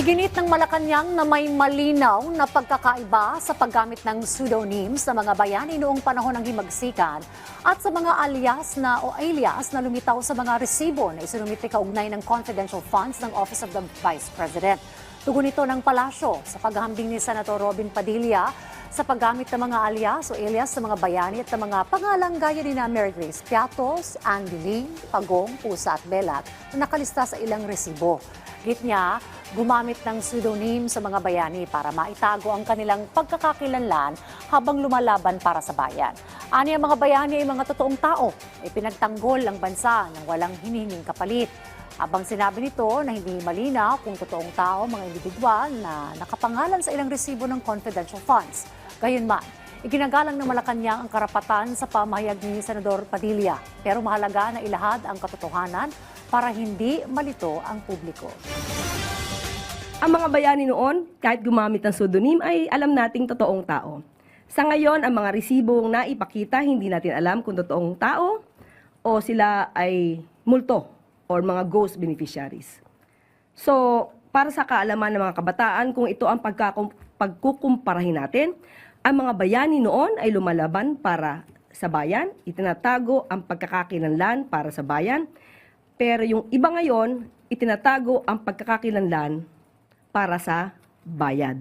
Iginit ng Malacanang na may malinaw na pagkakaiba sa paggamit ng pseudonyms ng mga bayani noong panahon ng himagsikan at sa mga alias na lumitaw sa mga resibo na isinumite kaugnay ng confidential funds ng Office of the Vice President. Tugon ito ng palasyo sa paghahambing ni Senator Robin Padilla sa paggamit ng mga alias o alias ng mga bayani at ng mga pangalang gaya ni Mary Grace Piatos, Andy Lee, Pagong, Pusa at Belat na nakalista sa ilang resibo. Git niya, gumamit ng pseudonym sa mga bayani para maitago ang kanilang pagkakakilanlan habang lumalaban para sa bayan. Ani ang mga bayani ay mga totoong tao, ay pinagtanggol ang bansa ng walang hinihinging kapalit. Habang sinabi nito na hindi malinaw kung totoong tao mga individual na nakapangalan sa ilang resibo ng confidential funds. Gayunman, iginagalang ng Malacanang ang karapatan sa pamahayag ni Senador Padilla, pero mahalaga na ilahad ang katotohanan para hindi malito ang publiko. Ang mga bayani noon, kahit gumamit ng pseudonym, ay alam nating totoong tao. Sa ngayon, ang mga resibong naipakita, hindi natin alam kung totoong tao o sila ay multo or mga ghost beneficiaries. So, para sa kaalaman ng mga kabataan, kung ito ang pagkukumparahin natin, ang mga bayani noon ay lumalaban para sa bayan, itinatago ang pagkakakilanlan para sa bayan, pero yung iba ngayon, itinatago ang pagkakakilanlan para sa bayad.